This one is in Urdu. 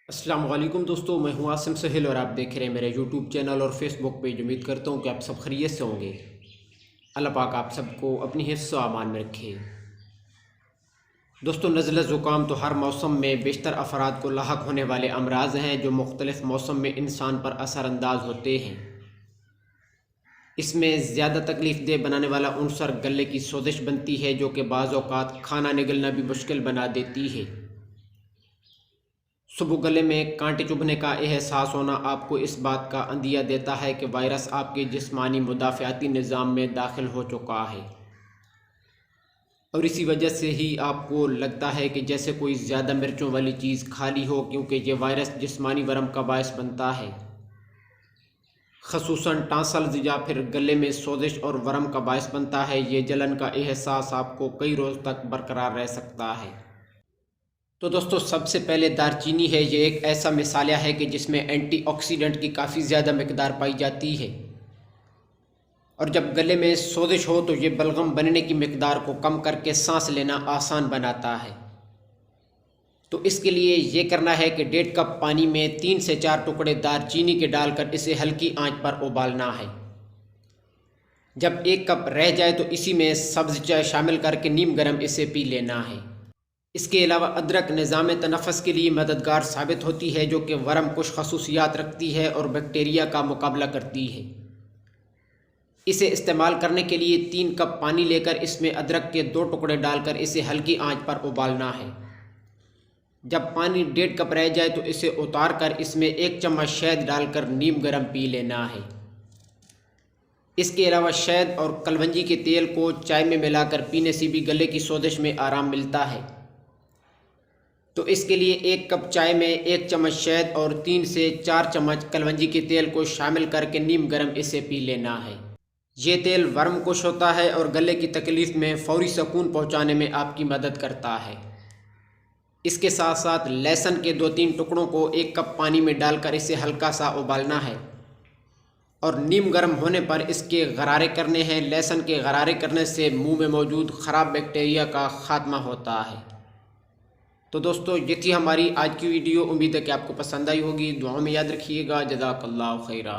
السلام علیکم دوستو، میں ہوں عاصم سہیل اور آپ دیکھ رہے ہیں میرے یوٹیوب چینل اور فیس بک پیج۔ امید کرتا ہوں کہ آپ سب خیریت سے ہوں گے۔ اللہ پاک آپ سب کو اپنی حفظ و امان میں رکھے۔ دوستو، نزلہ زکام تو ہر موسم میں بیشتر افراد کو لاحق ہونے والے امراض ہیں جو مختلف موسم میں انسان پر اثر انداز ہوتے ہیں۔ اس میں زیادہ تکلیف دہ بنانے والا عنصر گلے کی سوزش بنتی ہے، جو کہ بعض اوقات کھانا نگلنا بھی مشکل بنا دیتی ہے۔ صبح گلے میں کانٹے چبھنے کا احساس ہونا آپ کو اس بات کا اندیہ دیتا ہے کہ وائرس آپ کے جسمانی مدافعتی نظام میں داخل ہو چکا ہے، اور اسی وجہ سے ہی آپ کو لگتا ہے کہ جیسے کوئی زیادہ مرچوں والی چیز کھا لی ہو، کیونکہ یہ وائرس جسمانی ورم کا باعث بنتا ہے۔ خصوصاً ٹانسلز یا پھر گلے میں سوزش اور ورم کا باعث بنتا ہے۔ یہ جلن کا احساس آپ کو کئی روز تک برقرار رہ سکتا ہے۔ تو دوستو، سب سے پہلے دار چینی ہے۔ یہ ایک ایسا مصالحہ ہے کہ جس میں اینٹی آکسیڈنٹ کی کافی زیادہ مقدار پائی جاتی ہے، اور جب گلے میں سوزش ہو تو یہ بلغم بننے کی مقدار کو کم کر کے سانس لینا آسان بناتا ہے۔ تو اس کے لیے یہ کرنا ہے کہ 1.5 کپ پانی میں 3 سے 4 ٹکڑے دار چینی کے ڈال کر اسے ہلکی آنچ پر ابالنا ہے۔ جب 1 کپ رہ جائے تو اسی میں سبز چائے شامل کر کے نیم گرم اسے پی لینا ہے۔ اس کے علاوہ ادرک نظام تنفس کے لیے مددگار ثابت ہوتی ہے، جو کہ ورم کش خصوصیات رکھتی ہے اور بیکٹیریا کا مقابلہ کرتی ہے۔ اسے استعمال کرنے کے لیے 3 کپ پانی لے کر اس میں ادرک کے 2 ٹکڑے ڈال کر اسے ہلکی آنچ پر ابالنا ہے۔ جب پانی 1.5 کپ رہ جائے تو اسے اتار کر اس میں 1 چمچ شہد ڈال کر نیم گرم پی لینا ہے۔ اس کے علاوہ شہد اور کلونجی کے تیل کو چائے میں ملا کر پینے سے بھی گلے کی سوزش میں آرام ملتا ہے۔ تو اس کے لیے 1 کپ چائے میں 1 چمچ شہد اور 3 سے 4 چمچ کلونجی کے تیل کو شامل کر کے نیم گرم اسے پی لینا ہے۔ یہ تیل ورم کش ہوتا ہے اور گلے کی تکلیف میں فوری سکون پہنچانے میں آپ کی مدد کرتا ہے۔ اس کے ساتھ ساتھ لہسن کے 2-3 ٹکڑوں کو 1 کپ پانی میں ڈال کر اسے ہلکا سا ابالنا ہے، اور نیم گرم ہونے پر اس کے غرارے کرنے ہیں۔ لہسن کے غرارے کرنے سے منہ میں موجود خراب بیکٹیریا کا خاتمہ ہوتا ہے۔ تو دوستو، یہ تھی ہماری آج کی ویڈیو۔ امید ہے کہ آپ کو پسند آئی ہوگی۔ دعاؤں میں یاد رکھیے گا۔ جزاک اللہ خیرہ۔